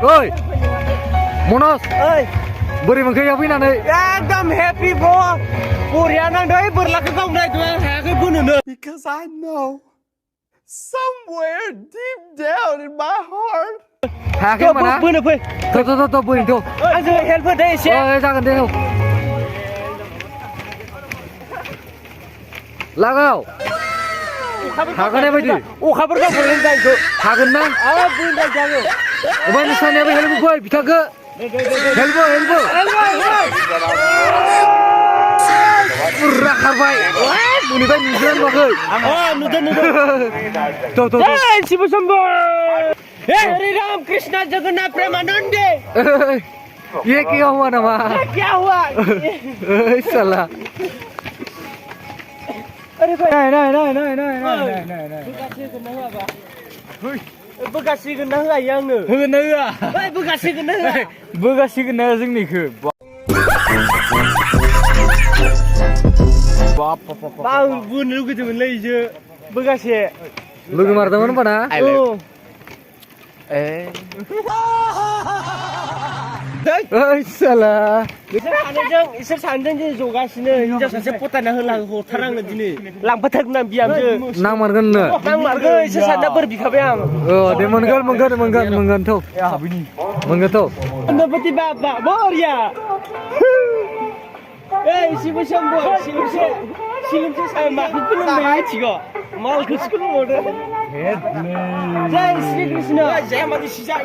Oi, Monos, Oi, beri mengkaya fैनानै एकदम happy bro. Buriya नांदों बोरलाखौ गावनाय हायाखै बोनोनो. Because I know somewhere deep down in my heart. हायाखै होनबा ना? बोनो फै. थ' बोनो थ'. आंजों हेल्प होदो एसे. जागोन दे औ. लागाव. हागोन बायदि. अखाफोरखौ बोननो जायखौ. हागोन ना? बोननो जायो. ओमफ्राय नोंसानियाबो हेल्प फै बिथांखो. हेल्प. बुर्रा खारबाय. बुनिफ्राय नुदों नुवाखै? नुदों. थ'. जय शिव शंभो. हरे राम कृष्ण जगन्नाथ प्रेमानंदे. ये क्या हुआ नामा? क्या हुआ? साला. अरे भाई नहीं बोगासिगोन ना होआ आंनो होगोन होआ ओइ बोगासिगोन ना होआ बोगासिगोन ना जोंनिखौ बाप आं बोनो लुगैदोंमोनलै इजो बोगासे लोगो मारदोंमोन होनबा ना ओइ साला इसोर सानैजों जे जगासिनो हिनजाव सासे फटायना हरथारांनो दिनै लांफाथारगोन आं बिहामजो नांमारगोन नो नांमारगोन इसोर सानैया बोर बिखाबाय आं दे मोनगोन थ' मोनगोन थ' गणपति बाबा बरिया ओइ शिव शंभो सिलुमसे साय माखौ खुलुमनाया मिथिगौ मालखौसो खुलुमहरदो जय श्री कृष्ण जय मादि सिजा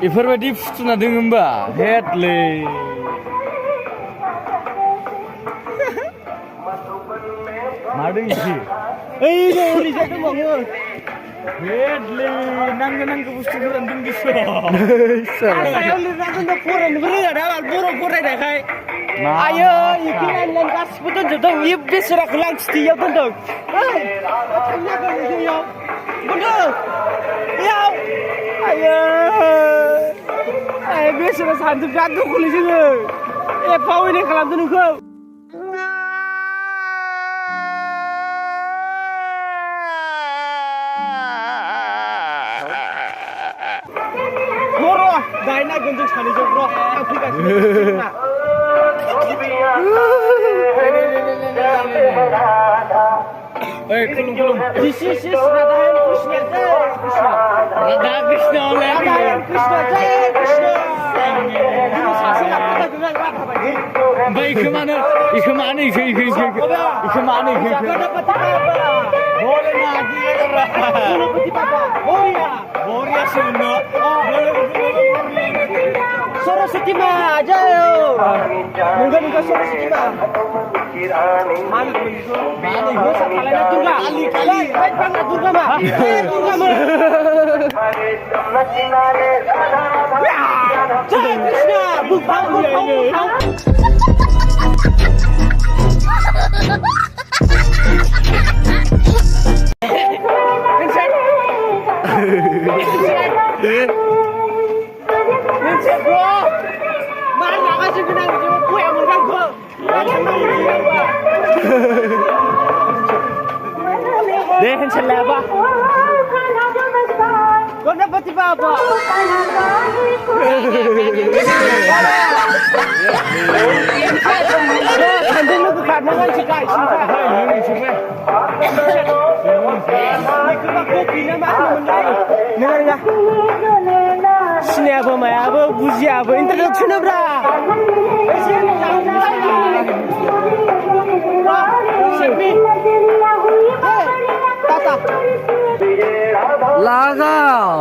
बेफोरबायदि फुथुना दों होमबा हेडलै मादों इदि ओइ नै ओरैजाय दंबावो हेडलै नांगौ बुस्थुफोरानो दं दिस' सायाव लिरना दोनदों फरायनोबो रोङा दा बर' फरायनायखाय आयो इखि लाइन गासिबो दोनजोबदों इ बेसेराखौ लांथियाव दोनदों ओइ थांनांगोन इयाव दोनदों इयाव आयो आय बेसेरा सानदों बिराद दुखुलै जोङो एफा अयनाय खालामदों नोंखौ र' दाहाय नायगोन जों सानैजों र' आं फैगासिनो ओइ खुलुम This Radha Krishna Jai Krishna Radha Krishna Radha Krishna Jai Krishna Ini saksi apa tak dengar apa lagi? Baik ke mana? Ke mana? Ke mana? Gणपति Bapa Boleh lagi ya. Gणपति Bapa Boria Boria suno. Saraswati Ma Jayo Nunggu Saraswati Ma Mani gue sakalanya Durga baik banget Durga Ma Durga Ma Jai Krishna Bukang Vincent bro mana kasih kenang cuma gue yang mengganggu deh Vincent laba Gणपति Bapa Kantin lu karena kan cikai सिनायाबो मायाबो बुजियाबो internet थुनोब्रा लागाव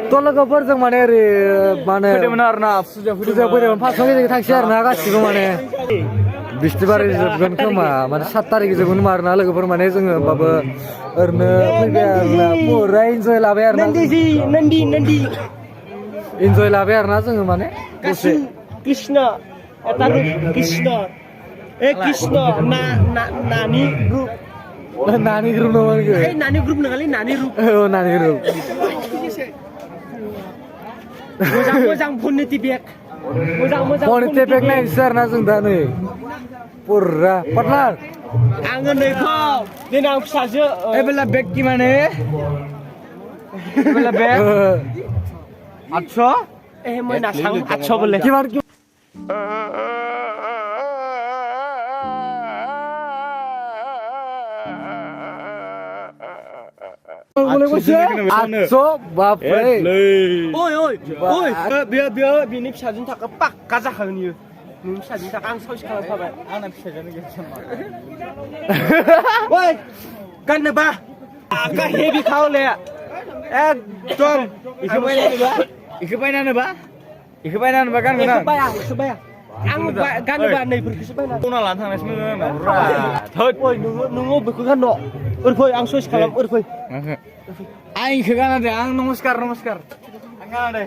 थ' लोगोफोरजों माने ओरै माने फैदोंमोन आरोना फुजा फैदोंमोन फार्स्टआव गेजेर थांसै आरोना गासिबो माने बिस्थिबार जोबगोन खोमा माने 7 तारिख जोबगोन आरोना लोगोफोर माने जोङो होमबाबो ओरैनो फैबाय आरोना पुरा इन्जय लाबाय आरोना नन्दी इन्जय लाबाय आरोना जोङो माने दसे कृष्ण eta कृष्ण कृष्ण नानी ग्रुप नानी ग्रुप नङा नानी ग्रुप नङालै नानी ग्रुप नानी ग्रुप मोजां भन्नेति बेग मोजां भन्नेति बेग नायनोसै आरोना जों दा नै पुरा partner Angin neko, dia nak saja. Bela bag gimana? Bela bag. 800? Mau nak sang 800 boleh. Gimana? Boleh macam? 800 bape. Oi, biar bini saja tak kepak kazah ni. Ni saja tak ang soi kalau apa? Anak saja ni macam mana? Woi, kan apa? Agak heavy kau le. Tom, ikan mainan apa? Ikan mainan apa kan? Sebaya. Ang kan apa ni pergi sebaya. Tuna lantang ni semua. Woi, nunggu berkukan no. Urpoi ang soi kalau urpoi. Aing ke kan ada, ang namaskar. Ang kan ada.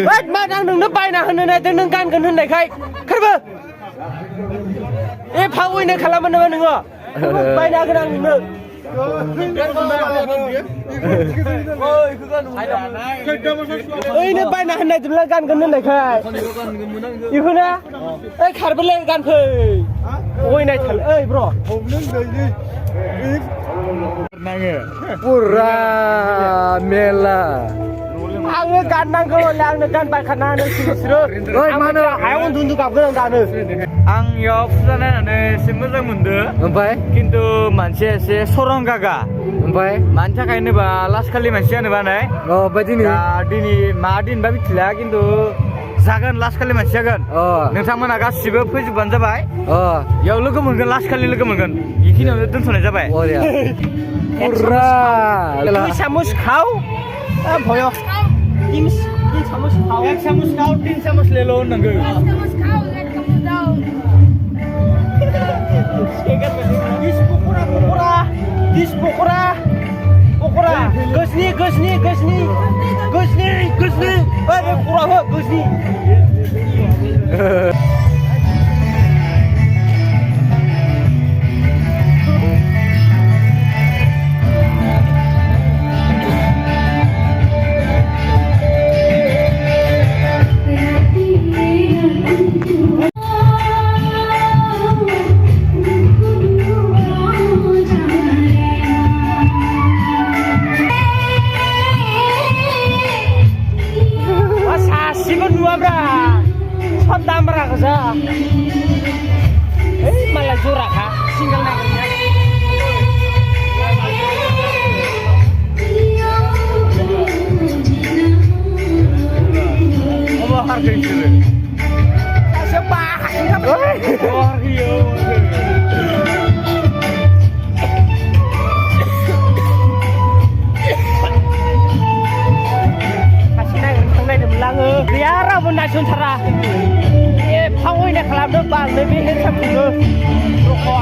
Wait, mana ang nung bay na hanu na nung kan kan hanu kai. Kerba. Pawai na kalaman naman ngo. Bay na kan ang nung. Ini bay na hanu na kan kan hanu kai. Iku na. Karbele kan phơi. Oi na thal. Bro. Pura mela. Ang kanang ko lang na kan bay kana na siro. Oi mana? Ayaw tundu kap kan kan. Ang yo sana ne simuzang mundu. Ampai? Kintu manche se soronggaga. Ampai? Mancha kaine ba last kali manche ne ba nai? Oh, badini. Ya dini madin babi thila kintu जागोन last खालि मानसि जागोन नोंथांमोना गासिबो फैजोबबानो जाबाय याव लोगो मोनगोन लास्ट खालि लोगो मोनगोन बेखिनियावनो दोनथ'नाय जाबाय पुरा दुई सामुस खाओ भयो तीन सामुस खाओ एक सामुस खाओ 3 सामुस ले लो होननांगौ Dis pokora Gusni pokora Gusni malah jurak ha single naiknya Allah harga itu siapa kasih naik tengah di belang biara pun nasun cerah Pawai nak kelab depan lebih hendak dulu rokok.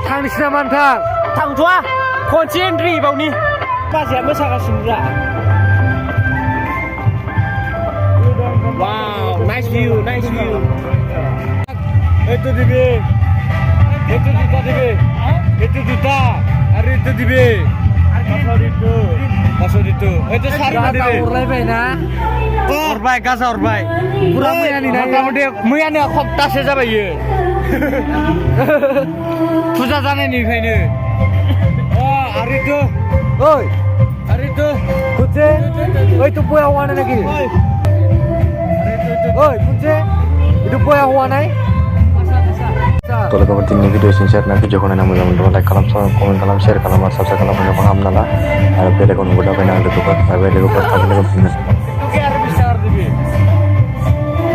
Tang di sana mantap. Tang tua, kunci entry bau ni. Pasal apa saya sendiri. Wow, nice view. Itu dibe. Itu juta. Hari itu dibe. Pasal itu. Itu sari dibe. Urbai bena. Urbai kasa urbai. Pura muyani na. Motamodi muyani khop tase jabai ye. Puja jane ni khaine. Oh, hari itu. Oi. Hari itu. Kuce. Oi tu boya huwa na lagi. Oi, kuce. Itu boya huwa nai. Kalau kamu tinggal video share nanti jangan lupa teman-teman like kalam komen kalam share kalam subscribe kalam paham nala ada bel icon udah kena ada tuh kan ada bel icon